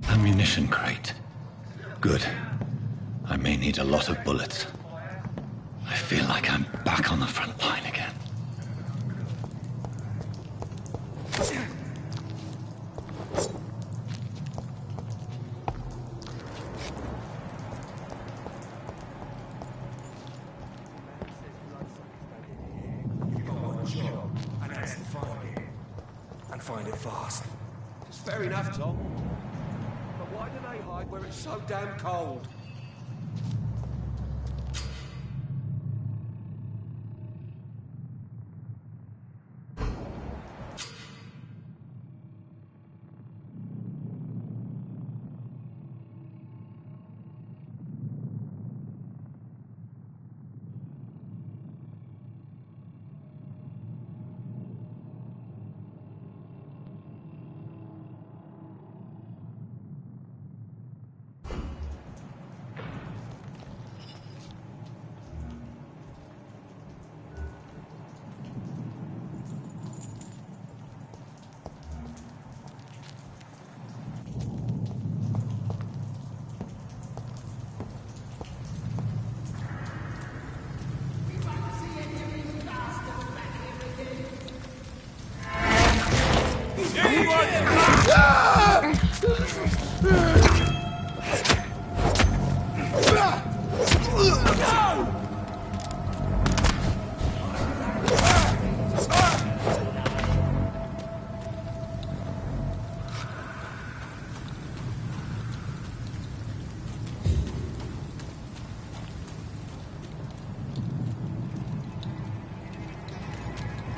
Ammunition crate. Good. I may need a lot of bullets. I feel like I'm back on the front line again. And find it fast. It's fair enough, Tom. But why do they hide where it's so damn cold?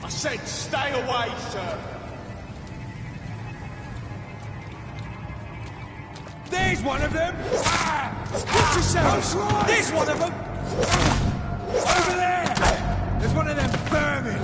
I said stay away, sir. There's one of them! Watch yourselves! There's one of them! Over there! There's one of them vermin!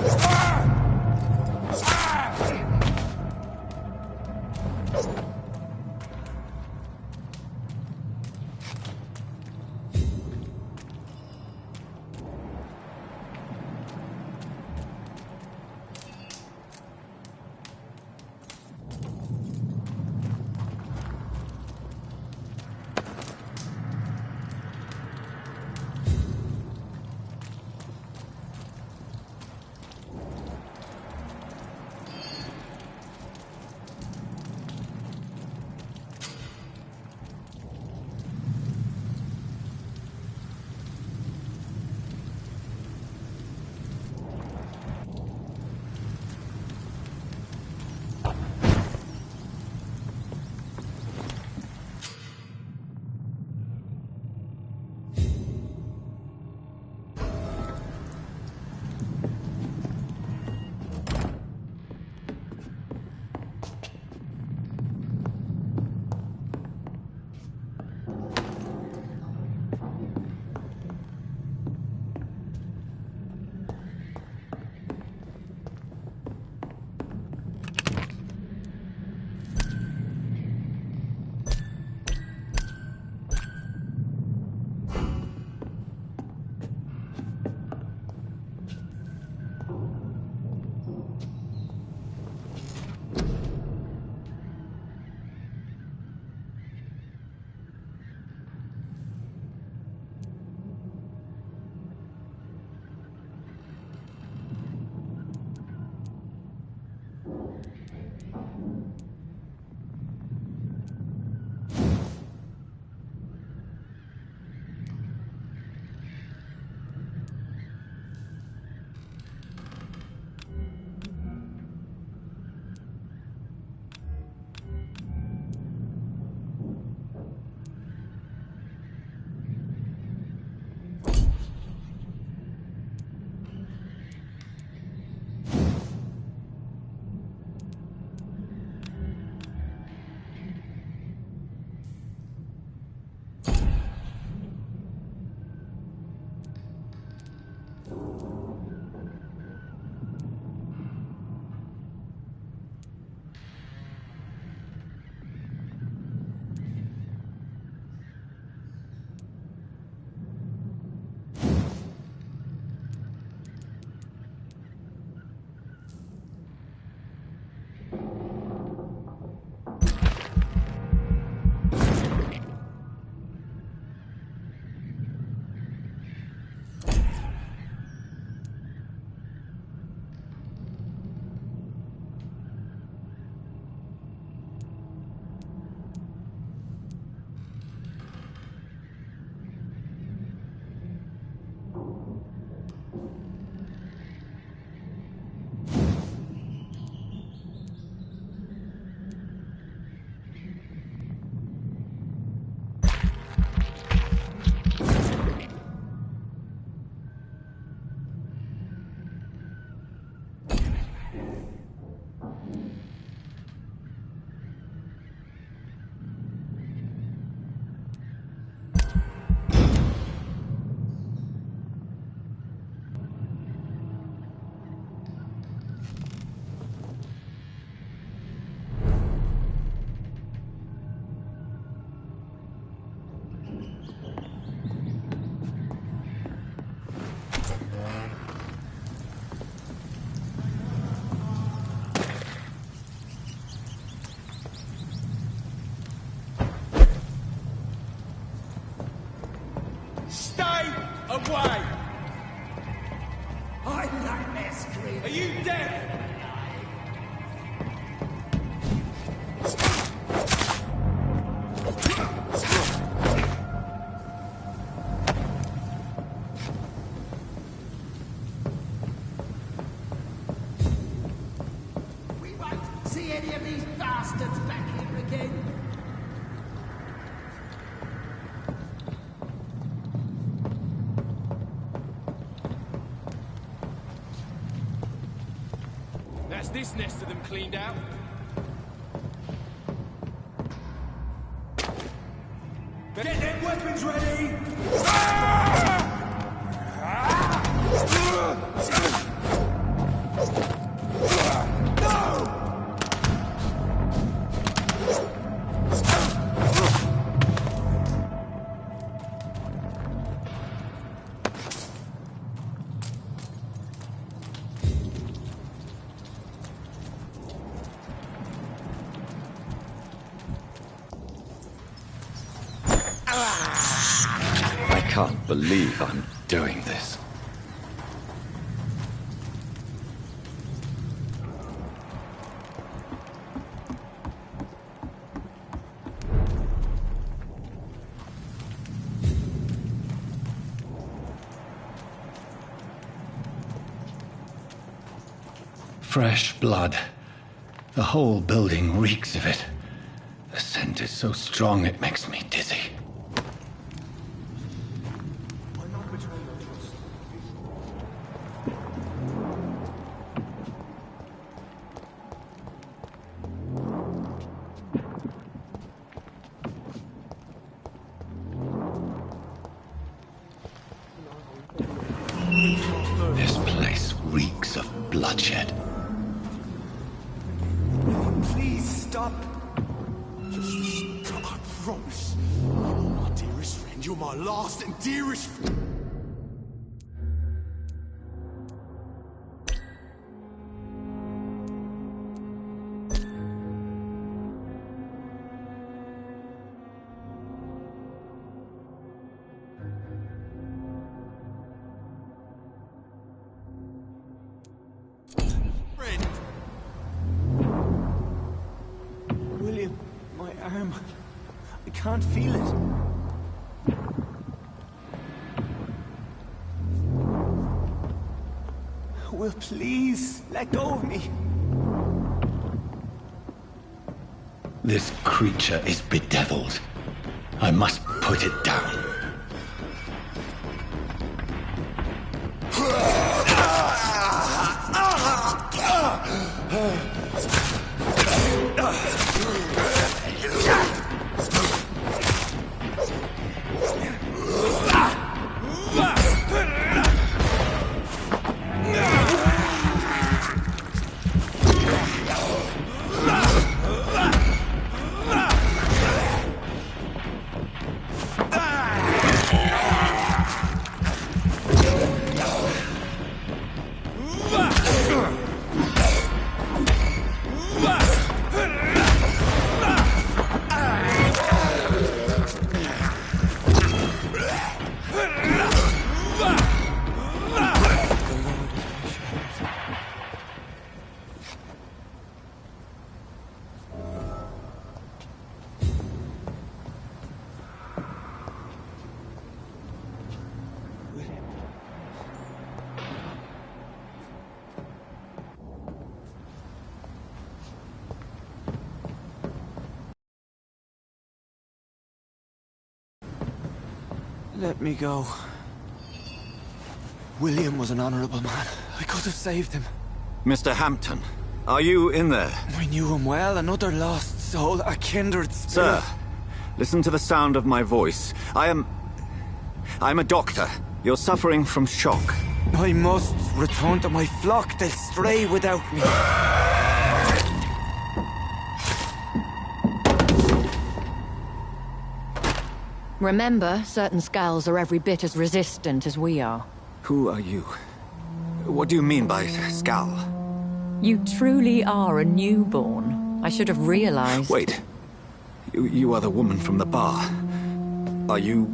Away! I'm nightmare screaming. Are you deaf? We won't see any of these bastards back here again. That's this nest of them cleaned out. Get them weapons ready! I can't believe I'm doing this. Fresh blood. The whole building reeks of it. The scent is so strong it makes me dizzy. This place reeks of bloodshed. Please stop. Just stop, I promise. You're my dearest friend. You're my last and dearest friend. William, my arm. I can't feel it. Will, please, let go of me. This creature is bedeviled. I must put it down. Let me go. William was an honorable man. I could have saved him. Mr. Hampton, are you in there? I knew him well, another lost soul, a kindred spirit. Sir, listen to the sound of my voice. I'm a doctor. You're suffering from shock. I must return to my flock. They'll stray without me. Remember, certain skulls are every bit as resistant as we are. Who are you? What do you mean by Skal? You truly are a newborn. I should have realized. Wait. You are the woman from the bar. Are you...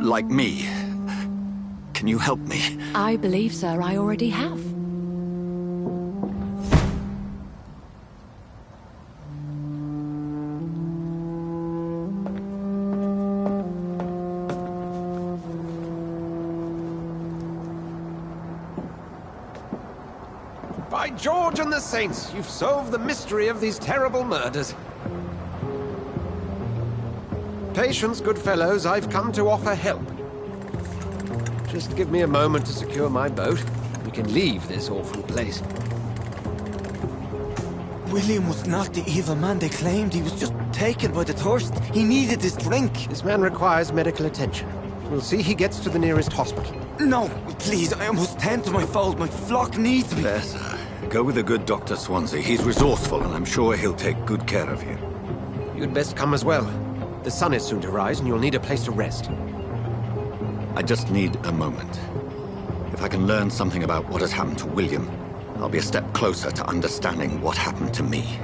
like me? Can you help me? I believe, sir, I already have. By George and the Saints, you've solved the mystery of these terrible murders. Patience, good fellows, I've come to offer help. Just give me a moment to secure my boat. We can leave this awful place. William was not the evil man they claimed. He was just taken by the thirst. He needed this drink. This man requires medical attention. We'll see he gets to the nearest hospital. No, please, I must tend to my fold. My flock needs me. There, sir. Go with the good Dr. Swansea. He's resourceful, and I'm sure he'll take good care of you. You'd best come as well. The sun is soon to rise, and you'll need a place to rest. I just need a moment. If I can learn something about what has happened to William, I'll be a step closer to understanding what happened to me.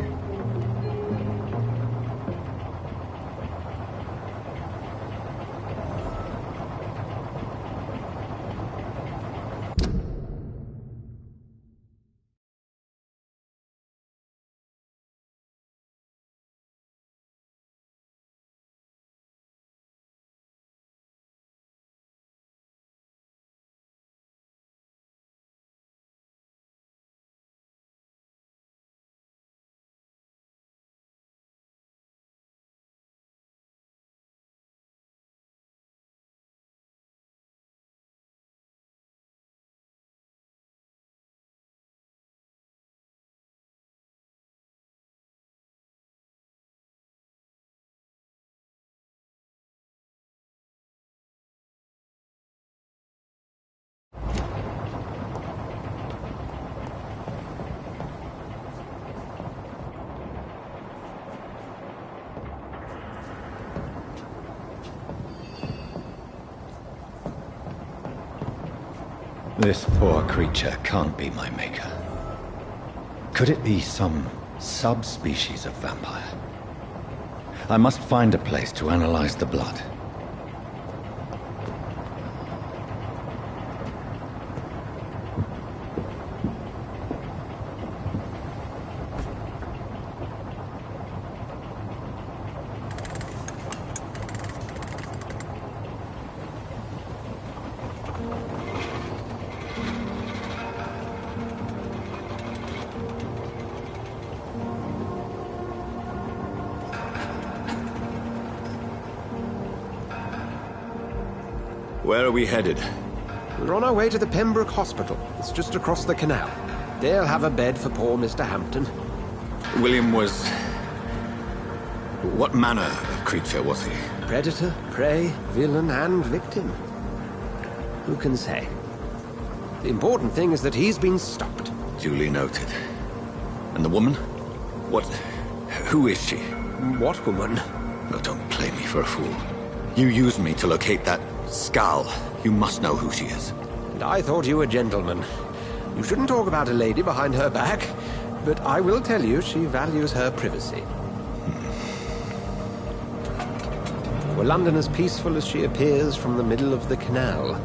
This poor creature can't be my maker. Could it be some subspecies of vampire? I must find a place to analyze the blood. Where are we headed? We're on our way to the Pembroke Hospital. It's just across the canal. They'll have a bed for poor Mr. Hampton. William was... what manner of creature was he? Predator, prey, villain, and victim. Who can say? The important thing is that he's been stopped. Duly noted. And the woman? What... who is she? What woman? Oh, don't play me for a fool. You used me to locate that Skal. You must know who she is. And I thought you a gentleman. You shouldn't talk about a lady behind her back, but I will tell you she values her privacy. Were London as peaceful as she appears from the middle of the canal?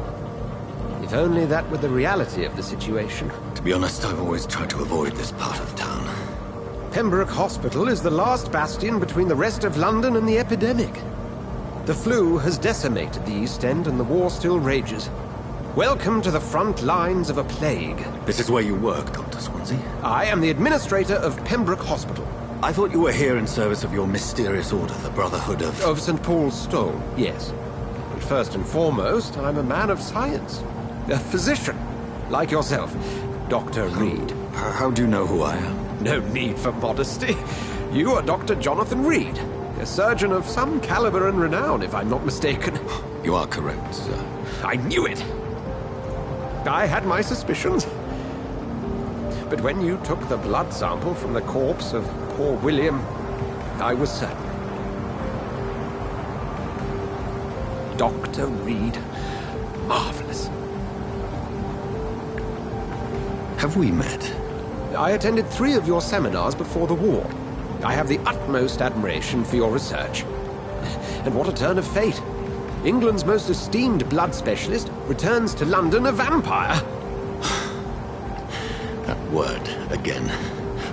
If only that were the reality of the situation. To be honest, I've always tried to avoid this part of town. Pembroke Hospital is the last bastion between the rest of London and the epidemic. The flu has decimated the East End and the war still rages. Welcome to the front lines of a plague. This is where you work, Dr. Swansea? I am the administrator of Pembroke Hospital. I thought you were here in service of your mysterious order, the Brotherhood of... Of St. Paul's Stone, yes. But first and foremost, I'm a man of science. A physician, like yourself, Dr. Reed. How do you know who I am? No need for modesty. You are Dr. Jonathan Reed, a surgeon of some caliber and renown, if I'm not mistaken. You are correct, sir. I knew it! I had my suspicions. But when you took the blood sample from the corpse of poor William, I was certain. Dr. Reed. Marvelous. Have we met? I attended 3 of your seminars before the war. I have the utmost admiration for your research. And what a turn of fate. England's most esteemed blood specialist returns to London a vampire. That word, again,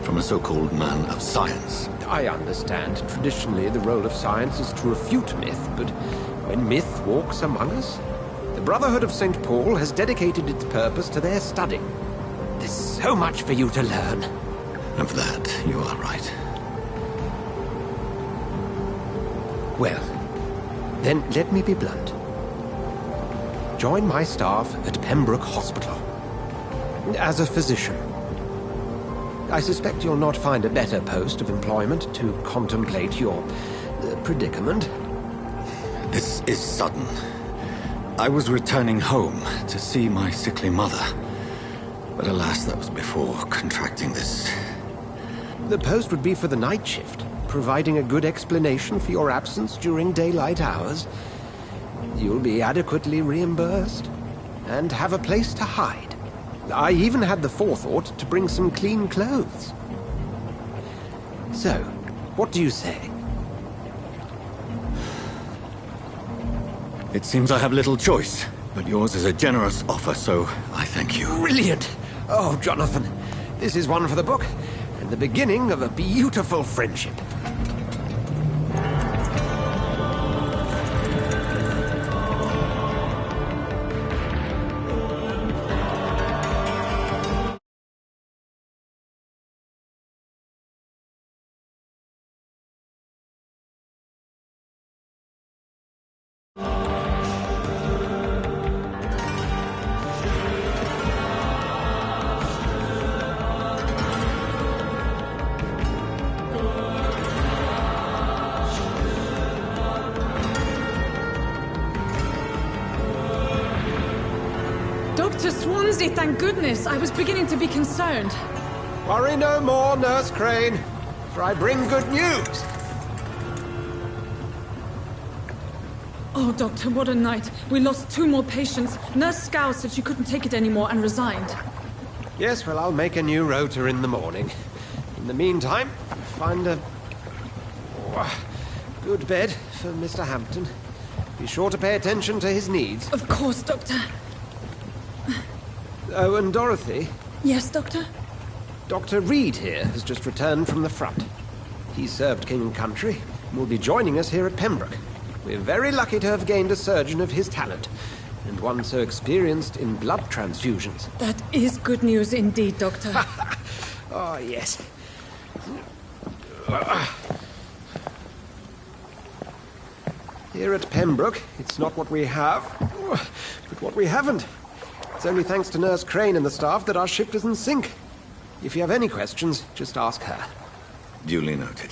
from a so-called man of science. I understand. Traditionally, the role of science is to refute myth, but when myth walks among us, the Brotherhood of St. Paul has dedicated its purpose to their study. There's so much for you to learn. Of that, you are right. Well, then let me be blunt. Join my staff at Pembroke Hospital. As a physician. I suspect you'll not find a better post of employment to contemplate your predicament. This is sudden. I was returning home to see my sickly mother. But alas, that was before contracting this. The post would be for the night shift, providing a good explanation for your absence during daylight hours. You'll be adequately reimbursed, and have a place to hide. I even had the forethought to bring some clean clothes. So, what do you say? It seems I have little choice, but yours is a generous offer, so I thank you. Brilliant! Oh, Jonathan, this is one for the book, and the beginning of a beautiful friendship. Dr. Swansea, thank goodness. I was beginning to be concerned. Worry no more, Nurse Crane, for I bring good news. Oh, Doctor, what a night. We lost 2 more patients. Nurse Scow said she couldn't take it anymore and resigned. Yes, well, I'll make a new rota in the morning. In the meantime, find a good bed for Mr. Hampton. Be sure to pay attention to his needs. Of course, Doctor. Oh, and Dorothy, Yes, Doctor? Dr. Reed here has just returned from the front. He served King and Country and will be joining us here at Pembroke. We're very lucky to have gained a surgeon of his talent, and one so experienced in blood transfusions. That is good news indeed, Doctor. Oh, yes. Here at Pembroke, it's not what we have, but what we haven't. It's only thanks to Nurse Crane and the staff that our ship doesn't sink. If you have any questions, just ask her. Duly noted.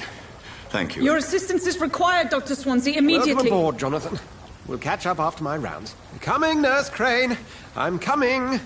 Thank you. Your assistance is required, Dr. Swansea, immediately. Welcome aboard, Jonathan. We'll catch up after my rounds. Coming, Nurse Crane. I'm coming.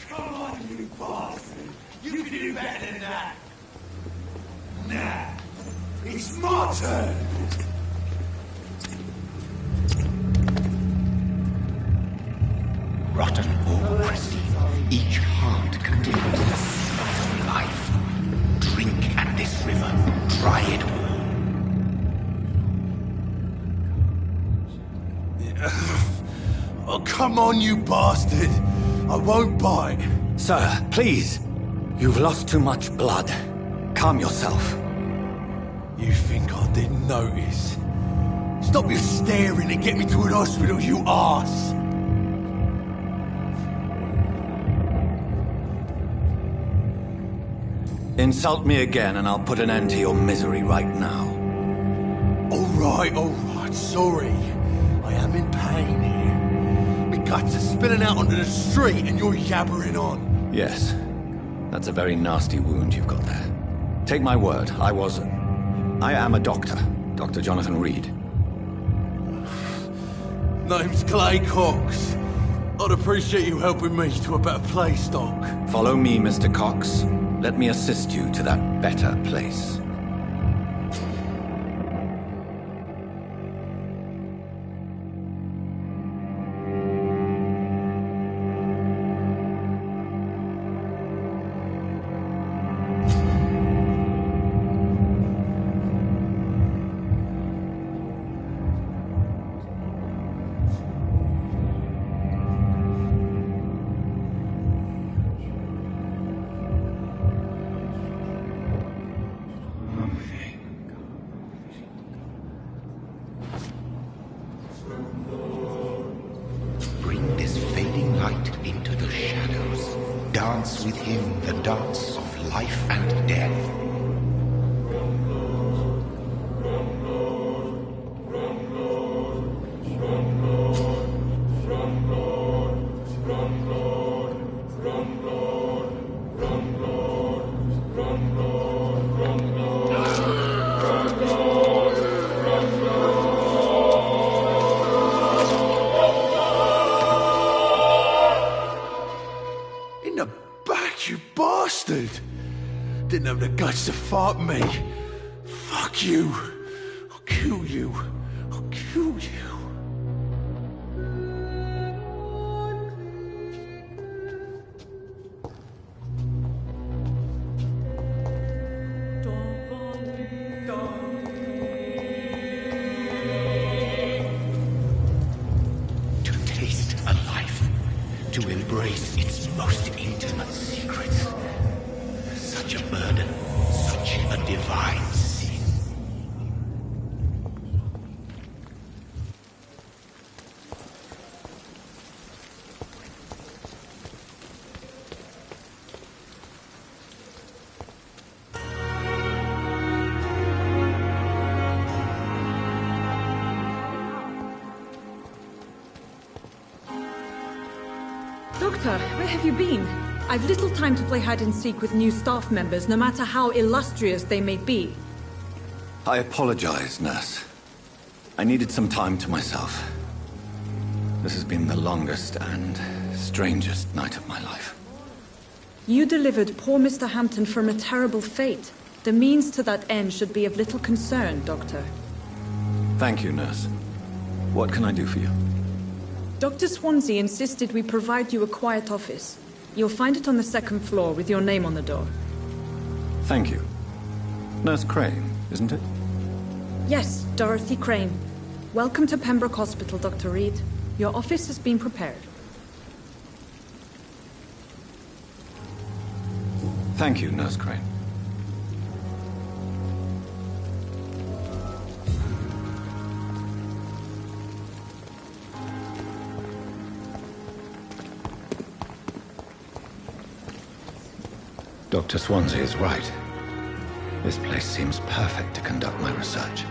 Come on, you bastard! You can do better than that! Nah, it's my turn! Rotten autocracy. Each heart contains the source of life. Drink at this river. Try it all. Oh, come on, you bastard! I won't bite. Sir, please. You've lost too much blood. Calm yourself. You think I didn't notice? Stop your staring and get me to an hospital, you arse! Insult me again and I'll put an end to your misery right now. Alright, sorry. I am in pain here. My guts are spilling out onto the street and you're yabbering on. Yes. That's a very nasty wound you've got there. Take my word, I am a doctor. Dr. Jonathan Reed. Name's Clay Cox. I'd appreciate you helping me to a better place, Doc. Follow me, Mr. Cox. Let me assist you to that better place. Bring this fading light into the shadows. Dance with him the dance of life and death. In the back, you bastard! Didn't have the guts to fuck me. Fuck you. I'll kill you. I'll kill you. To taste a life, to embrace its most intimate secrets. Such a burden, such a divine sin. Doctor, where have you been? I've little time to play hide and seek with new staff members, no matter how illustrious they may be. I apologize, nurse. I needed some time to myself. This has been the longest and strangest night of my life. You delivered poor Mr. Hampton from a terrible fate. The means to that end should be of little concern, Doctor. Thank you, nurse. What can I do for you? Dr. Swansea insisted we provide you a quiet office. You'll find it on the second floor with your name on the door. Thank you. Nurse Crane, isn't it? Yes, Dorothy Crane. Welcome to Pembroke Hospital, Dr. Reed. Your office has been prepared. Thank you, Nurse Crane. Dr. Swansea is right. This place seems perfect to conduct my research.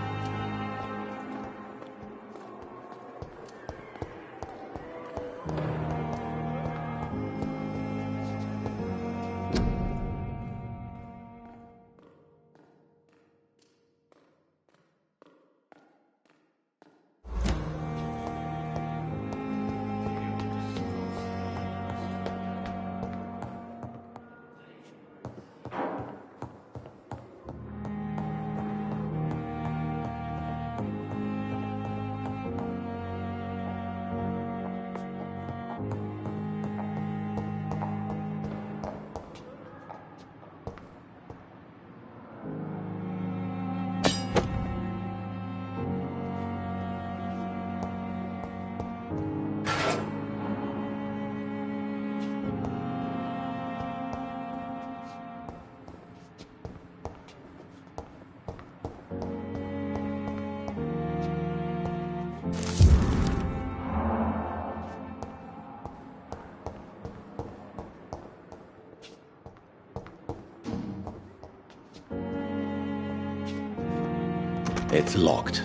It's locked.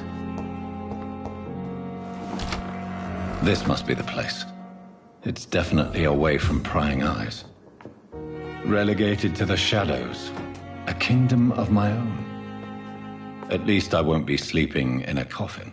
This must be the place. It's definitely away from prying eyes. Relegated to the shadows. A kingdom of my own. At least I won't be sleeping in a coffin.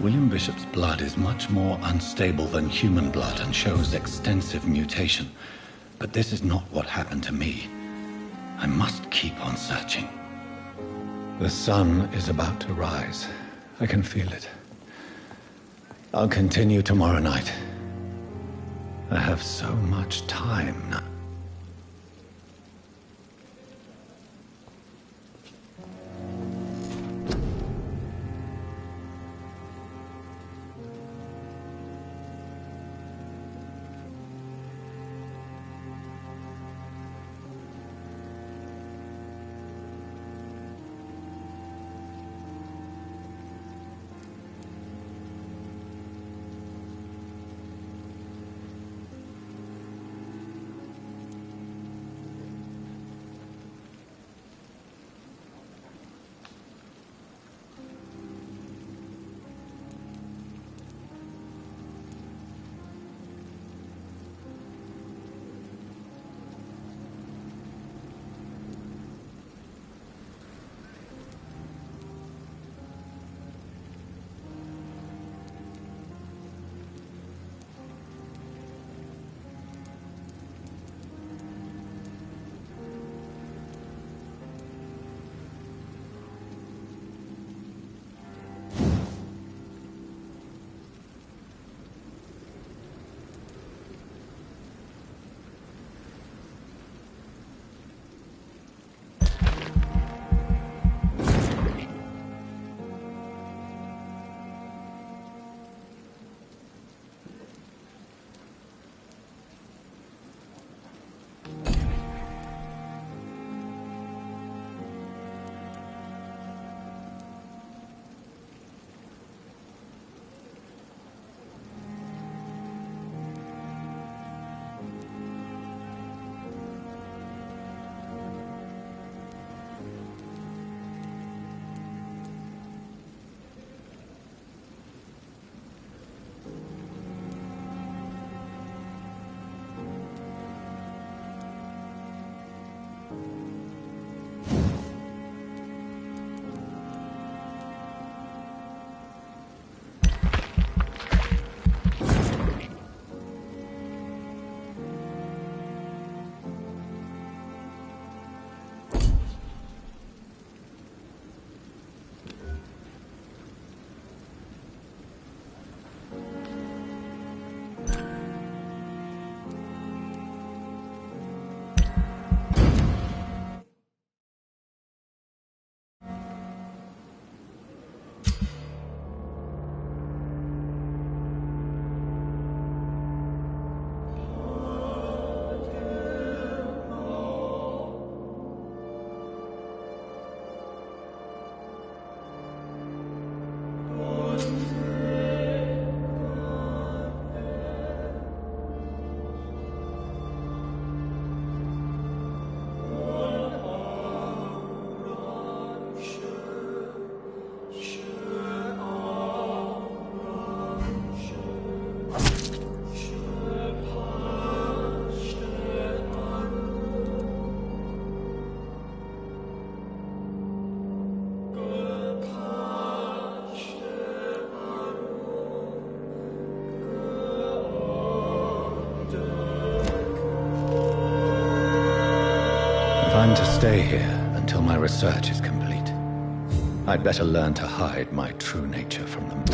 William Bishop's blood is much more unstable than human blood and shows extensive mutation. But this is not what happened to me. I must keep on searching. The sun is about to rise. I can feel it. I'll continue tomorrow night. I have so much time now. I'm to stay here until my research is complete. I'd better learn to hide my true nature from them.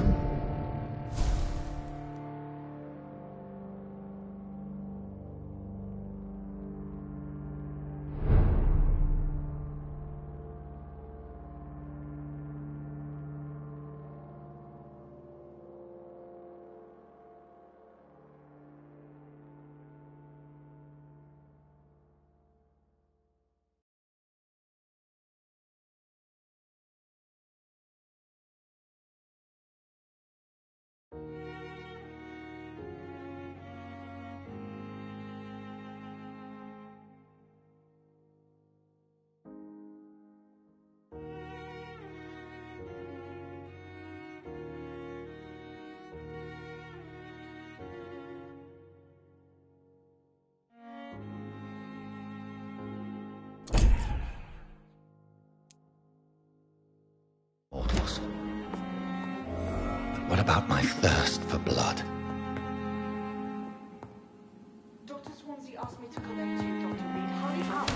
What about my thirst for blood? Dr. Swansea asked me to collect you, Dr. Reed. Hurry up.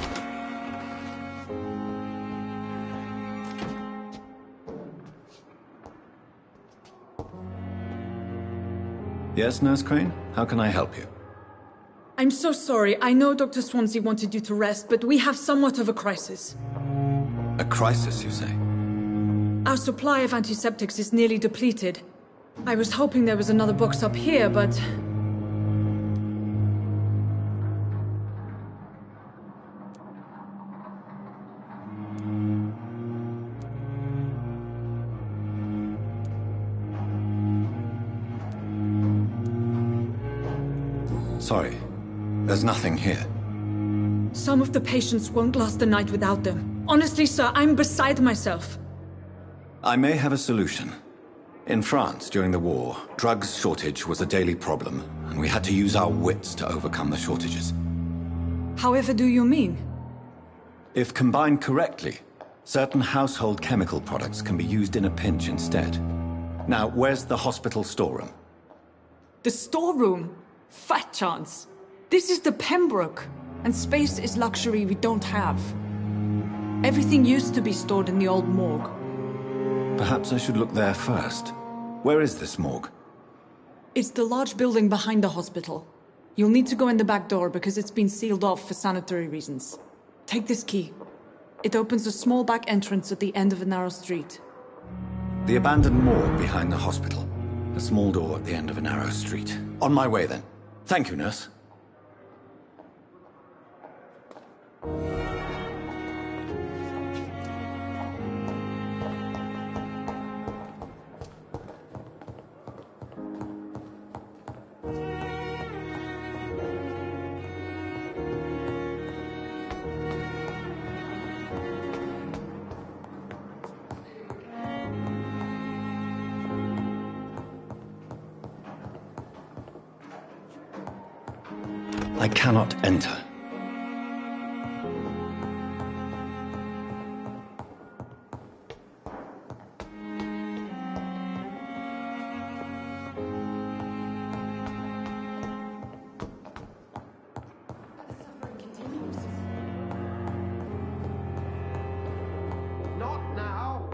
Yes, Nurse Crane? How can I help you? I'm so sorry. I know Dr. Swansea wanted you to rest, but we have somewhat of a crisis. A crisis, you say? Our supply of antiseptics is nearly depleted. I was hoping there was another box up here, but... Sorry. There's nothing here. Some of the patients won't last the night without them. Honestly, sir, I'm beside myself. I may have a solution. In France, during the war, drugs shortage was a daily problem, and we had to use our wits to overcome the shortages. However do you mean? If combined correctly, certain household chemical products can be used in a pinch instead. Now, where's the hospital storeroom? The storeroom? Fat chance. This is the Pembroke, and space is luxury we don't have. Everything used to be stored in the old morgue. Perhaps I should look there first. Where is this morgue? It's the large building behind the hospital. You'll need to go in the back door because it's been sealed off for sanitary reasons. Take this key. It opens a small back entrance at the end of a narrow street. The abandoned morgue behind the hospital. A small door at the end of a narrow street. On my way then. Thank you, nurse. I cannot enter. Not now.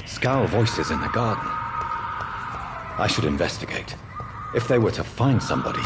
Scowl voices in the garden. I should investigate. If they were to find somebody...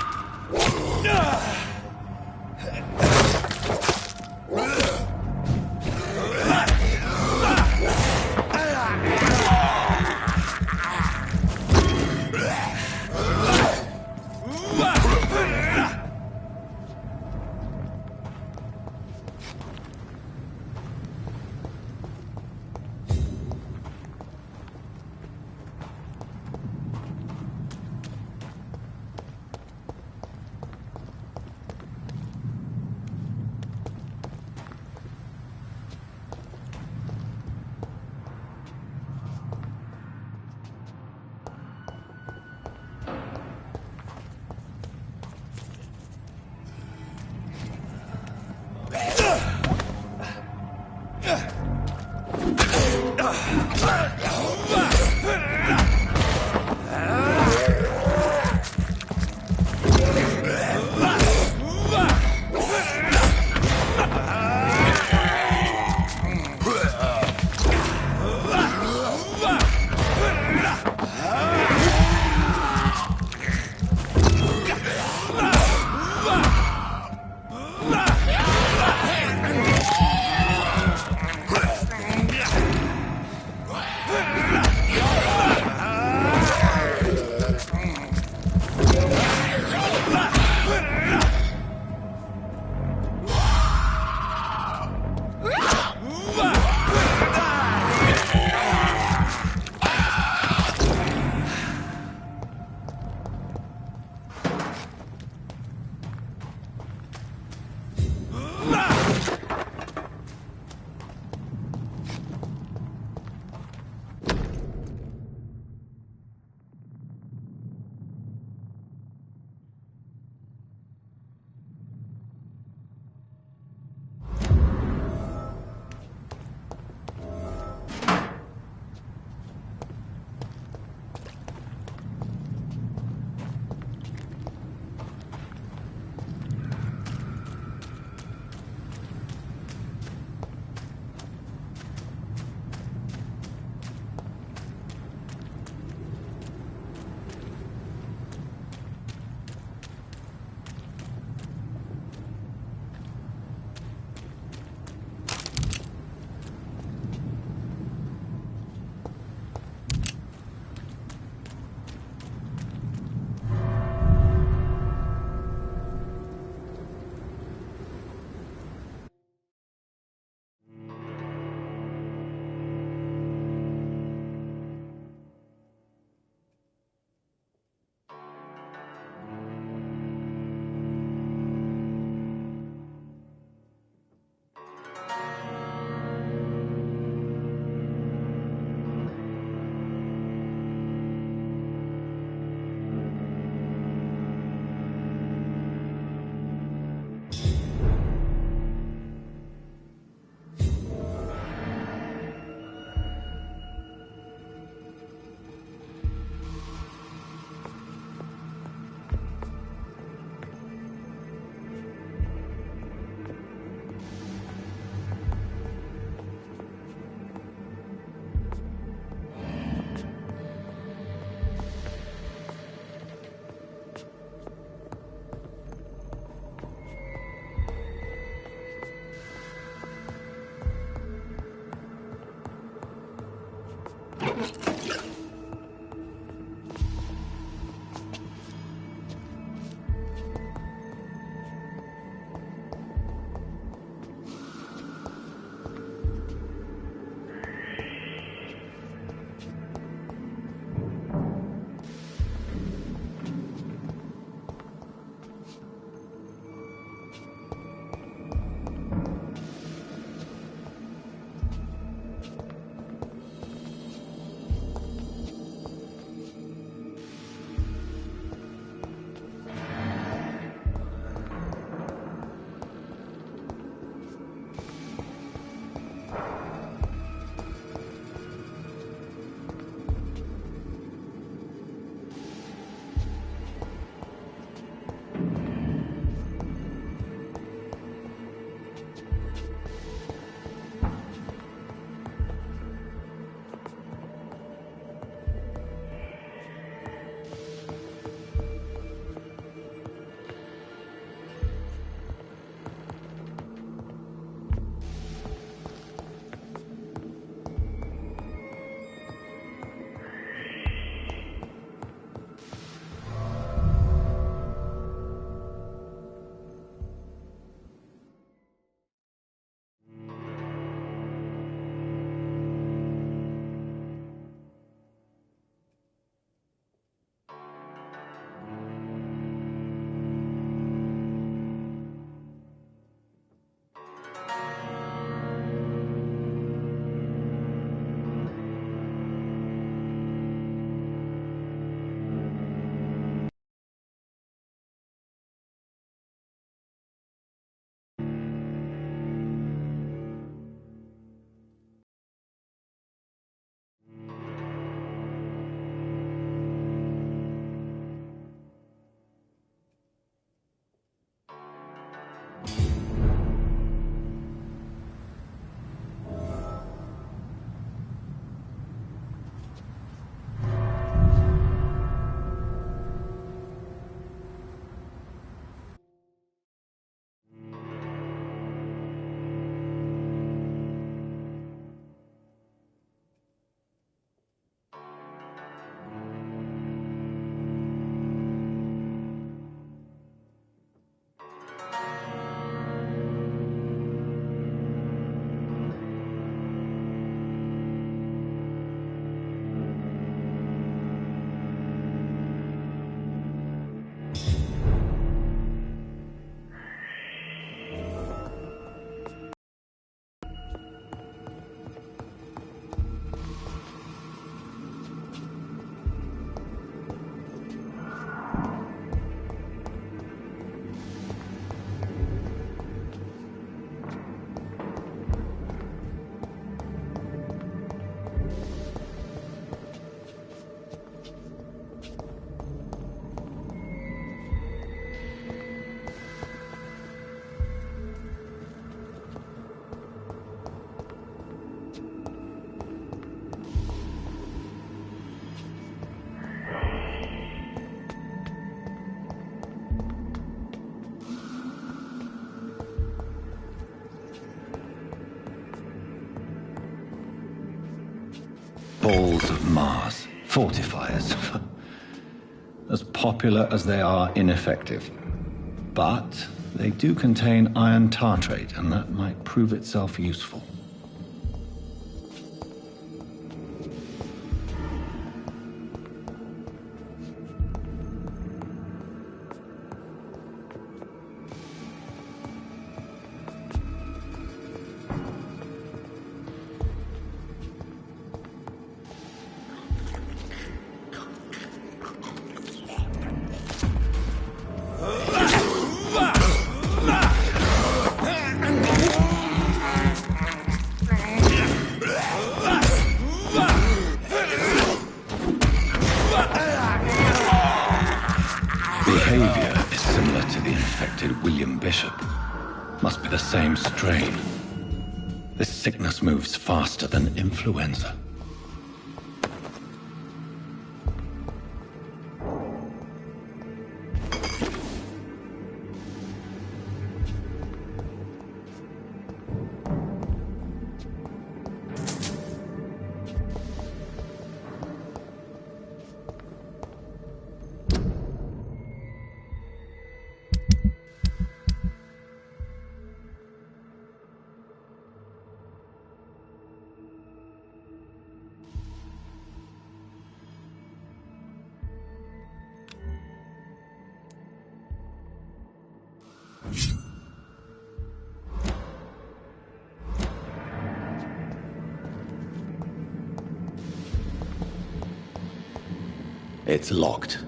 Balls of Mars. Fortifiers. As popular as they are ineffective. But they do contain iron tartrate, and that might prove itself useful. Behavior is similar to the infected William Bishop. Must be the same strain. This sickness moves faster than influenza. It's locked.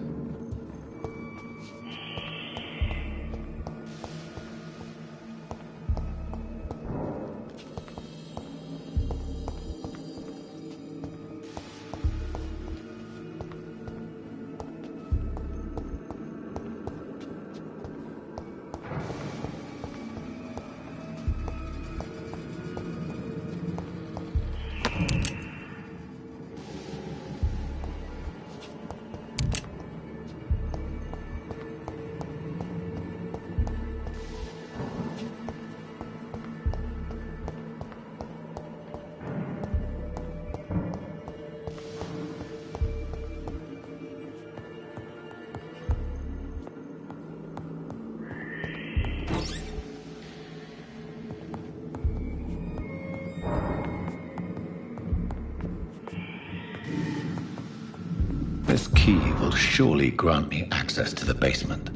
This key will surely grant me access to the basement.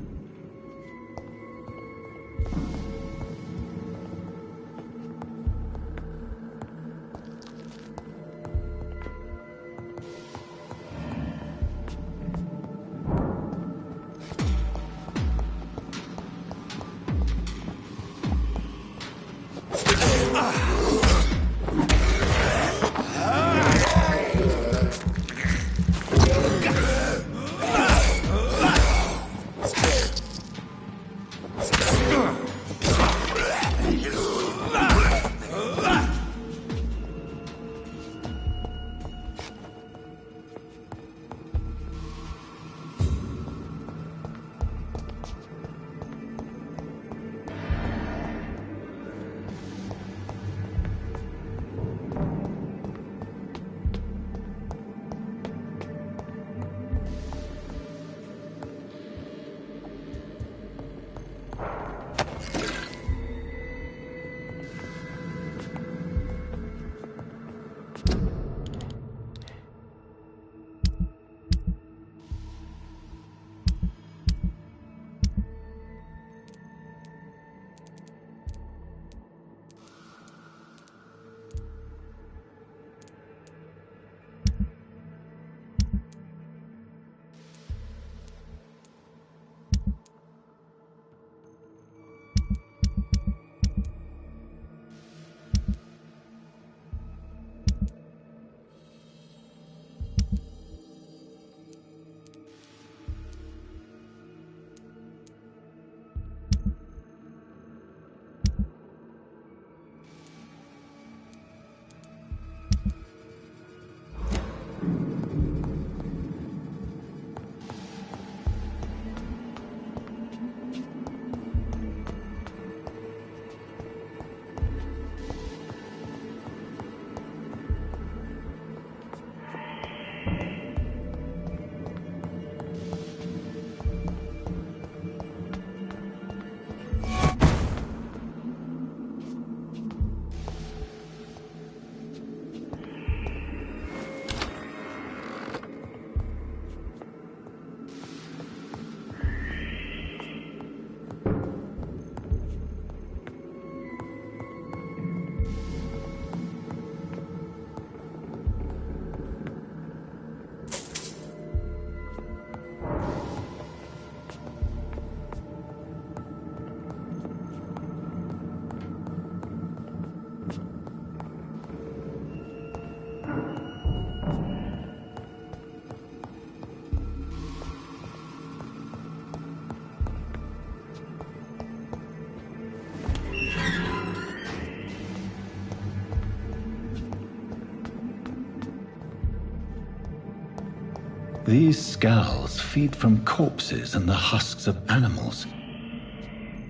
These scowls feed from corpses and the husks of animals.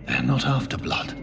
They're not after blood.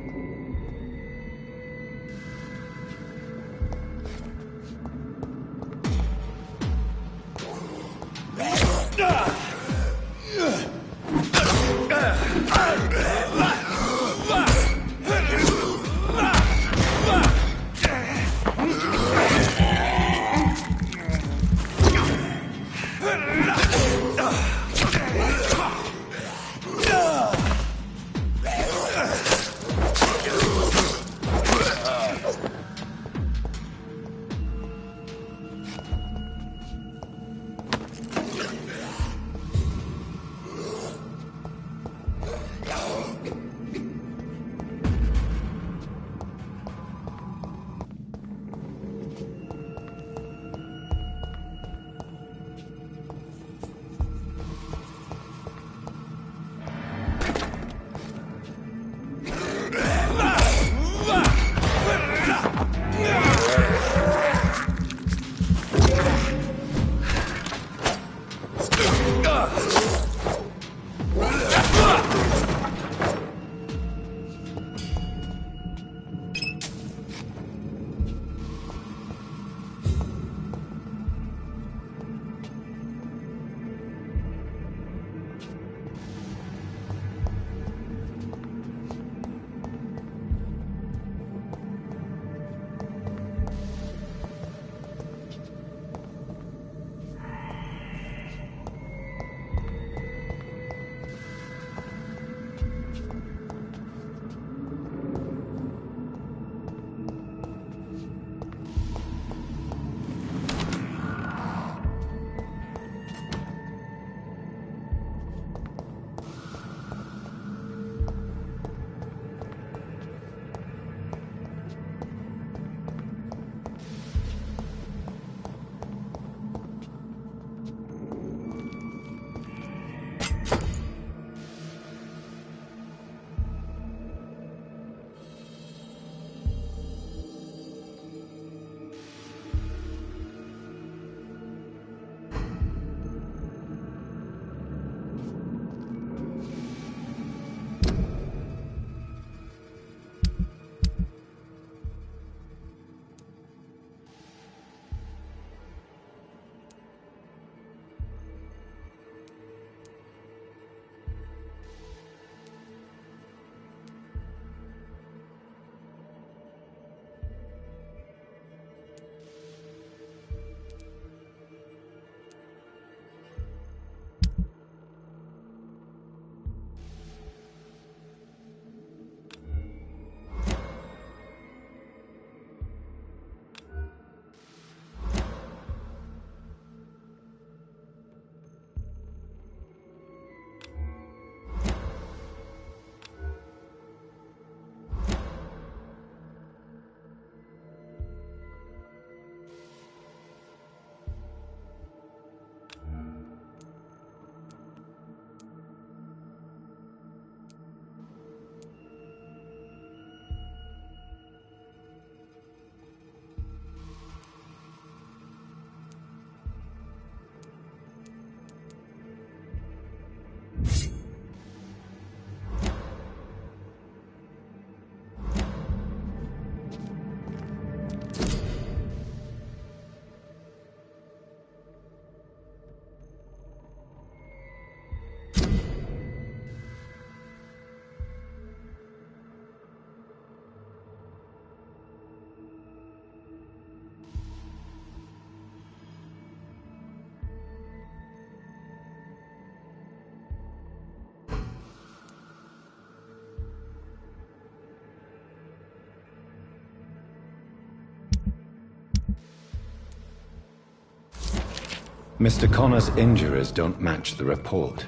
Mr. Connor's injuries don't match the report.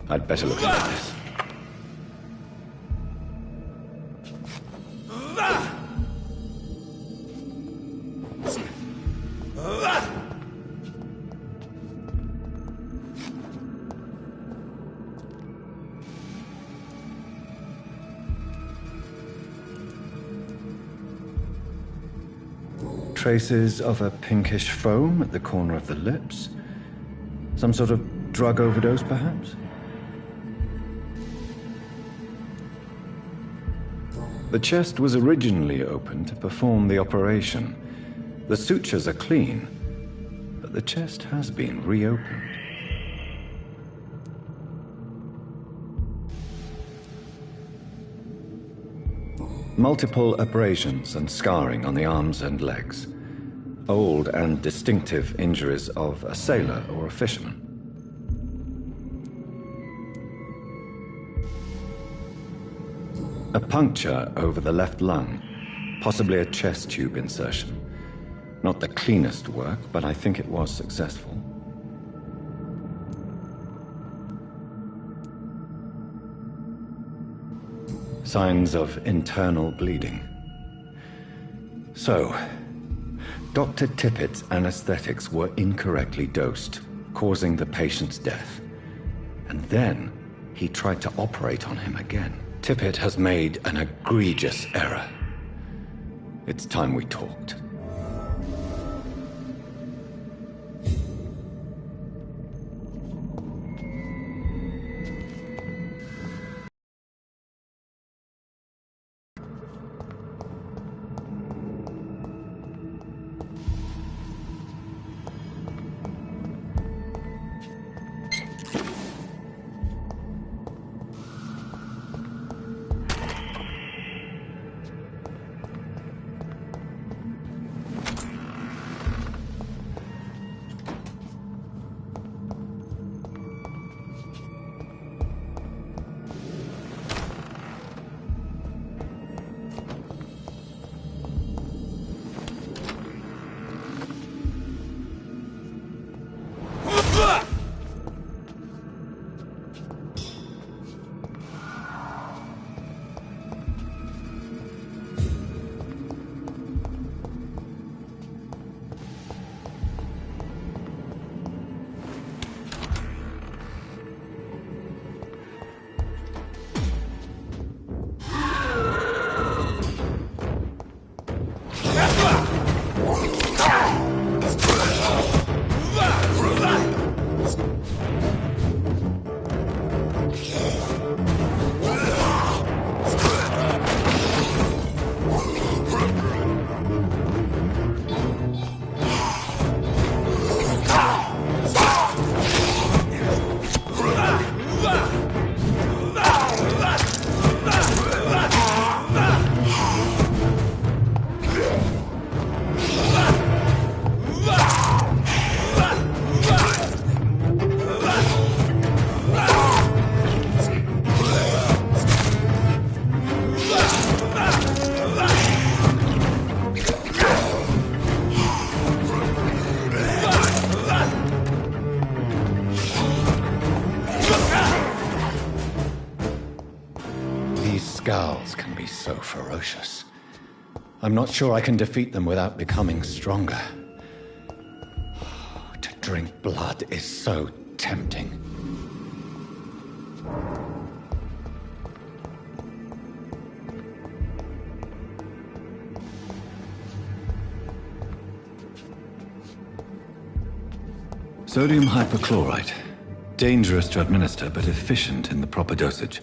I'd better look into this. Traces of a pinkish foam at the corner of the lips. Some sort of drug overdose, perhaps? The chest was originally opened to perform the operation. The sutures are clean, but the chest has been reopened. Multiple abrasions and scarring on the arms and legs. Old and distinctive injuries of a sailor or a fisherman. A puncture over the left lung, possibly a chest tube insertion. Not the cleanest work, but I think it was successful. Signs of internal bleeding. So, Dr. Tippett's anesthetics were incorrectly dosed, causing the patient's death. And then he tried to operate on him again. Tippett has made an egregious error. It's time we talked. Scowls can be so ferocious. I'm not sure I can defeat them without becoming stronger. To drink blood is so tempting. Sodium hypochlorite. Dangerous to administer, but efficient in the proper dosage.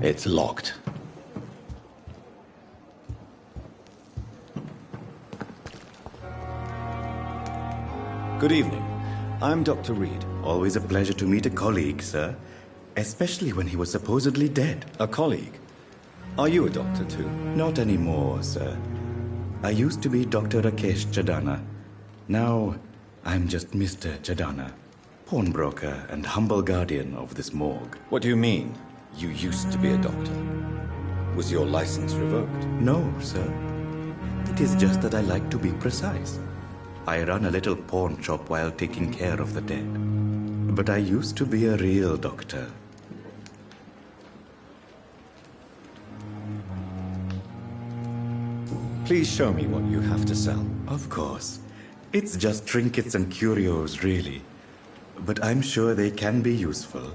It's locked. Good evening. I'm Dr. Reed. Always a pleasure to meet a colleague, sir. Especially when he was supposedly dead. A colleague? Are you a doctor too? Not anymore, sir. I used to be Dr. Rakesh Chadana. Now, I'm just Mr. Chadana, pawnbroker and humble guardian of this morgue. What do you mean, you used to be a doctor? Was your license revoked? No, sir. It is just that I like to be precise. I run a little pawn shop while taking care of the dead. But I used to be a real doctor. Please show me what you have to sell. Of course. It's just trinkets and curios, really. But I'm sure they can be useful.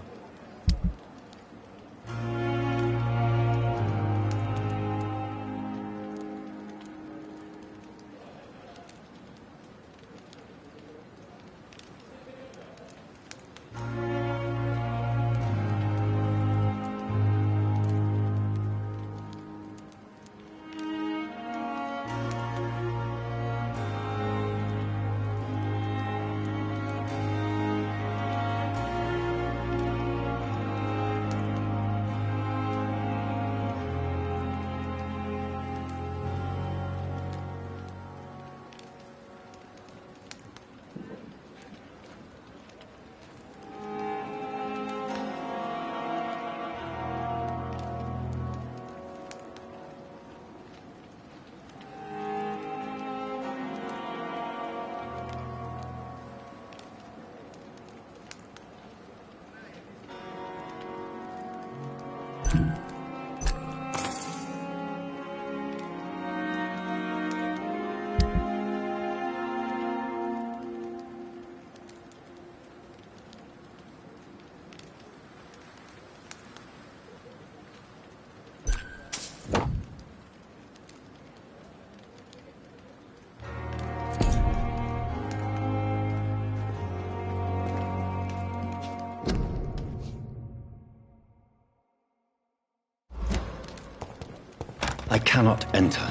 I cannot enter.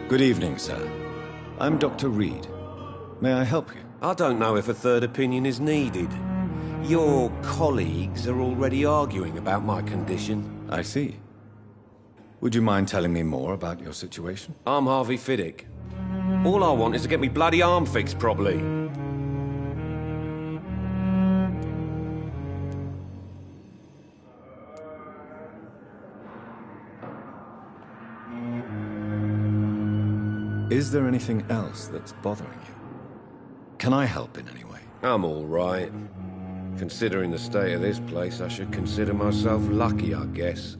Good evening, sir. I'm Dr. Reed. May I help you? I don't know if a third opinion is needed. Your colleagues are already arguing about my condition. I see. Would you mind telling me more about your situation? I'm Harvey Fiddick. All I want is to get me bloody arm fixed properly. Is there anything else that's bothering you? Can I help in any way? I'm all right. Considering the state of this place, I should consider myself lucky, I guess.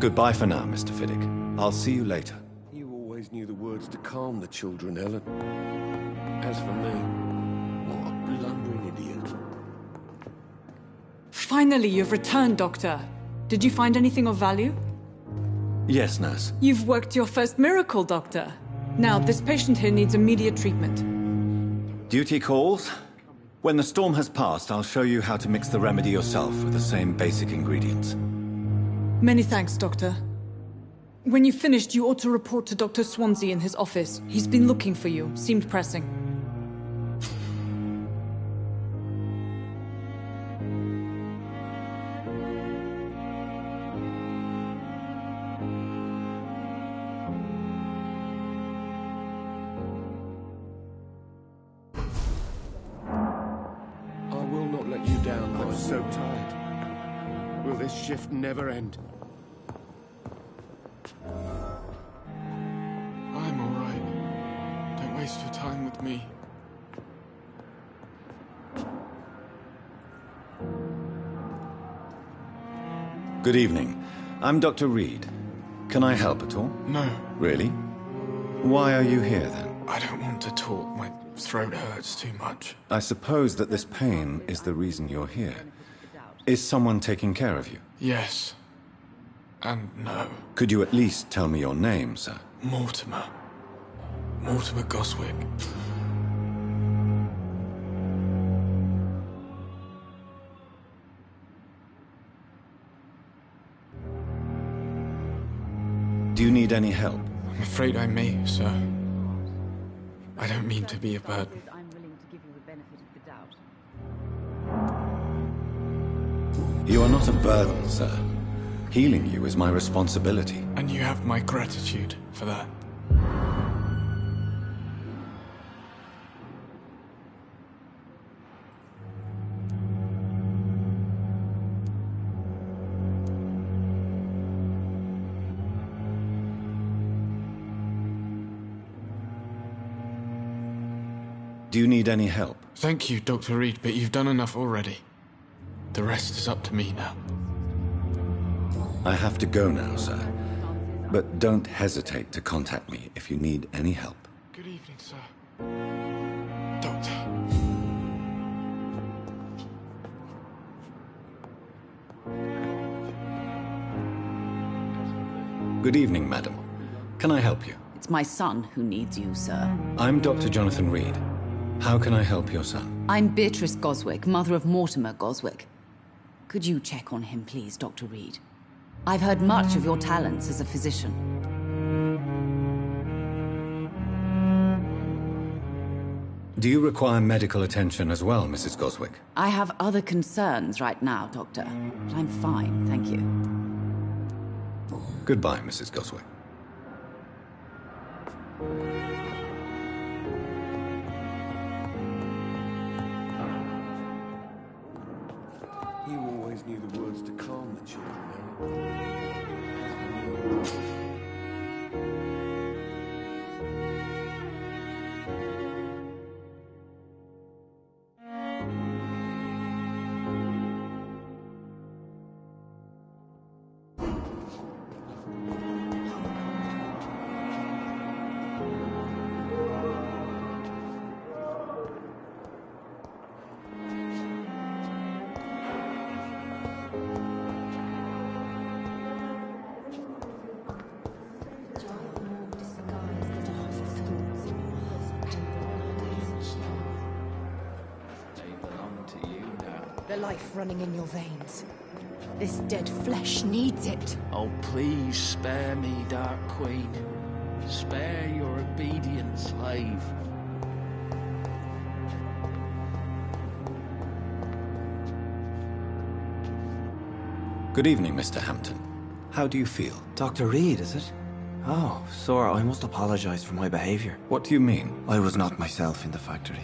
Goodbye for now, Mr. Fiddick. I'll see you later. You always knew the words to calm the children, Ellen. As for me, what a blundering idiot. Finally, you've returned, Doctor. Did you find anything of value? Yes, nurse. You've worked your first miracle, Doctor. Now, this patient here needs immediate treatment. Duty calls. When the storm has passed, I'll show you how to mix the remedy yourself with the same basic ingredients. Many thanks, Doctor. When you've finished, you ought to report to Dr. Swansea in his office. He's been looking for you. Seemed pressing. I'm so tired. Will this shift never end? I'm all right. Don't waste your time with me. Good evening. I'm Dr. Reed. Can I help at all? No. Really? Why are you here then? I don't want to talk. My throat hurts too much. I suppose that this pain is the reason you're here. Is someone taking care of you? Yes. And no. Could you at least tell me your name, sir? Mortimer. Mortimer Goswick. Do you need any help? I'm afraid I may, sir. I don't mean to be a burden. You are not a burden, sir. Healing you is my responsibility. And you have my gratitude for that. Do you need any help? Thank you, Dr. Reed, but you've done enough already. The rest is up to me now. I have to go now, sir. But don't hesitate to contact me if you need any help. Good evening, sir. Doctor. Good evening, madam. Can I help you? It's my son who needs you, sir. I'm Dr. Jonathan Reed. How can I help your son? I'm Beatrice Goswick, mother of Mortimer Goswick. Could you check on him, please, Dr. Reed? I've heard much of your talents as a physician. Do you require medical attention as well, Mrs. Goswick? I have other concerns right now, Doctor. But I'm fine, thank you. Goodbye, Mrs. Goswick. You always knew the words to calm the children, The life running in your veins. This dead flesh needs it. Oh, please spare me, Dark Queen. Spare your obedient slave. Good evening, Mr. Hampton. How do you feel? Dr. Reed, is it? Oh, sir, I must apologize for my behavior. What do you mean? I was not myself in the factory.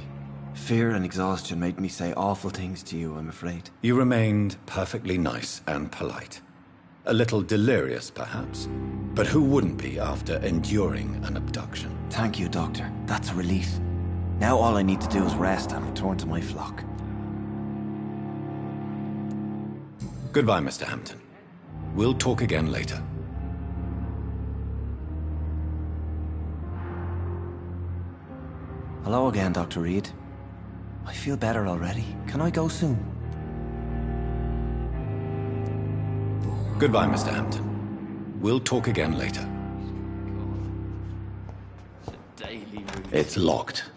Fear and exhaustion made me say awful things to you, I'm afraid. You remained perfectly nice and polite. A little delirious, perhaps. But who wouldn't be after enduring an abduction? Thank you, Doctor. That's a relief. Now all I need to do is rest and return to my flock. Goodbye, Mr. Hampton. We'll talk again later. Hello again, Dr. Reed. I feel better already. Can I go soon? Goodbye, Mr. Hampton. We'll talk again later. It's locked.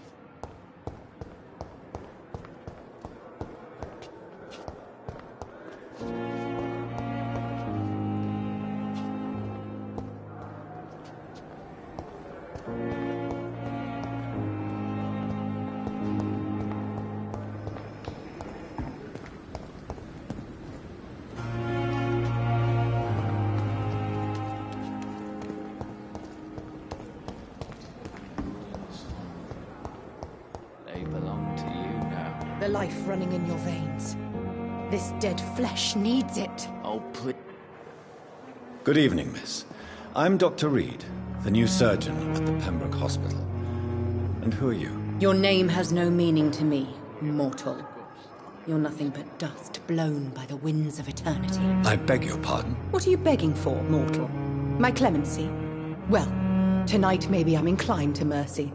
The life running in your veins. This dead flesh needs it. Oh, please. Good evening, miss. I'm Dr. Reed, the new surgeon at the Pembroke Hospital. And who are you? Your name has no meaning to me, mortal. You're nothing but dust blown by the winds of eternity. I beg your pardon? What are you begging for, mortal? My clemency? Well, tonight maybe I'm inclined to mercy.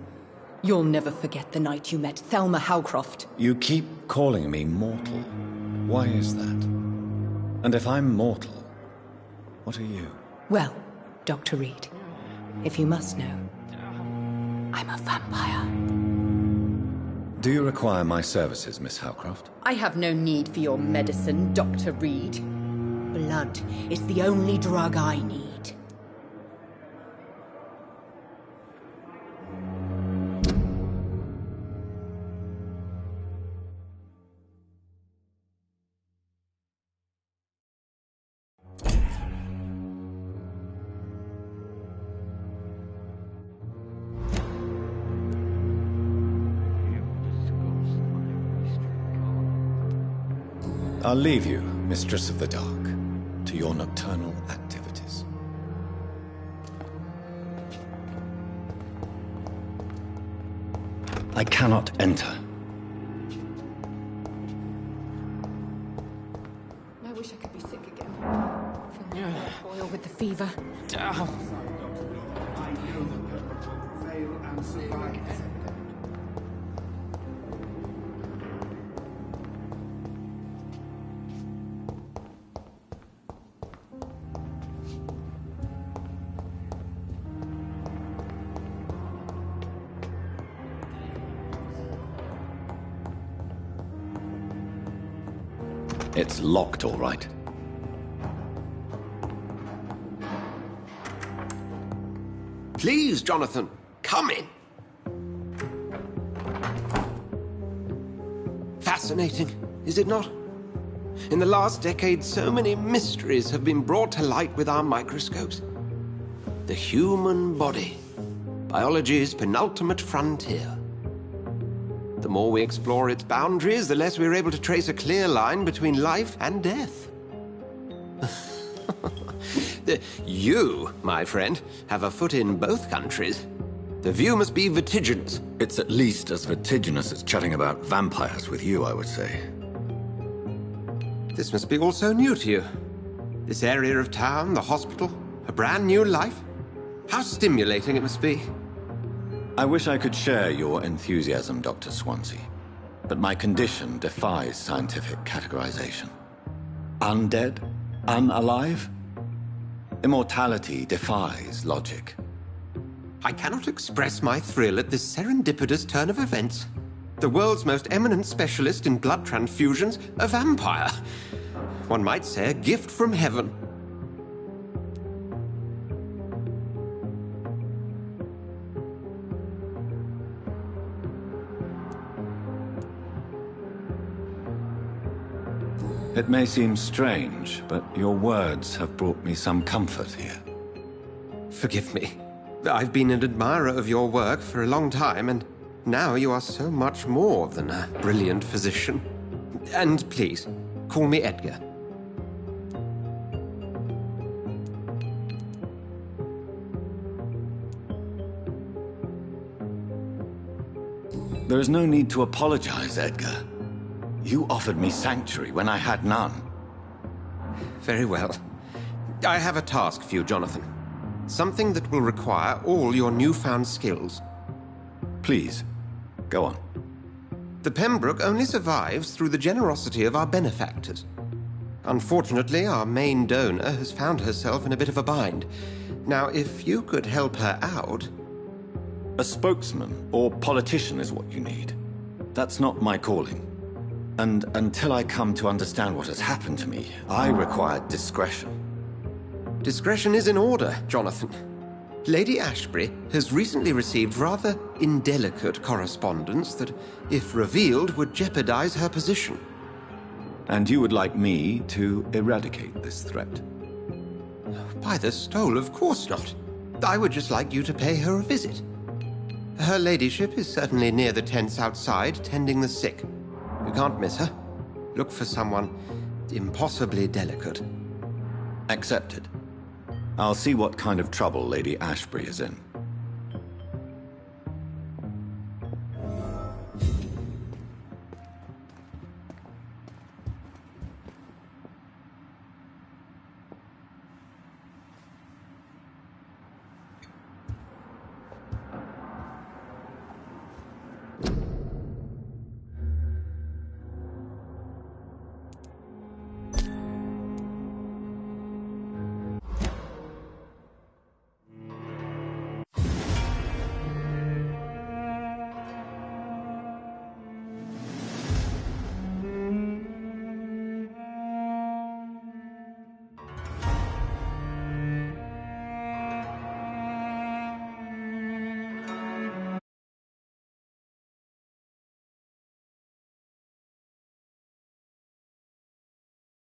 You'll never forget the night you met Thelma Howcroft. You keep calling me mortal. Why is that? And if I'm mortal, what are you? Well, Dr. Reed, if you must know, I'm a vampire. Do you require my services, Miss Howcroft? I have no need for your medicine, Dr. Reed. Blood is the only drug I need. I'll leave you, Mistress of the Dark, to your nocturnal activities. I cannot enter. I wish I could be sick again. Feel like a boil with the fever. It's locked, all right. Please, Jonathan, come in. Fascinating, is it not? In the last decade, so many mysteries have been brought to light with our microscopes. The human body, biology's penultimate frontier. The more we explore its boundaries, the less we're able to trace a clear line between life and death. You, my friend, have a foot in both countries. The view must be vertiginous. It's at least as vertiginous as chatting about vampires with you, I would say. This must be all so new to you. This area of town, the hospital, a brand new life. How stimulating it must be. I wish I could share your enthusiasm, Dr. Swansea, but my condition defies scientific categorization. Undead? Unalive? Immortality defies logic. I cannot express my thrill at this serendipitous turn of events. The world's most eminent specialist in blood transfusions, a vampire. One might say a gift from heaven. It may seem strange, but your words have brought me some comfort here. Forgive me. I've been an admirer of your work for a long time, and now you are so much more than a brilliant physician. And please, call me Edgar. There is no need to apologize, Edgar. You offered me sanctuary when I had none. Very well. I have a task for you, Jonathan. Something that will require all your newfound skills. Please, go on. The Pembroke only survives through the generosity of our benefactors. Unfortunately, our main donor has found herself in a bit of a bind. Now, if you could help her out... A spokesman or politician is what you need. That's not my calling. And until I come to understand what has happened to me, I require discretion. Discretion is in order, Jonathan. Lady Ashbury has recently received rather indelicate correspondence that, if revealed, would jeopardize her position. And you would like me to eradicate this threat? By the stole, of course not. I would just like you to pay her a visit. Her ladyship is certainly near the tents outside, tending the sick. You can't miss her. Look for someone impossibly delicate. Accepted. I'll see what kind of trouble Lady Ashbury is in.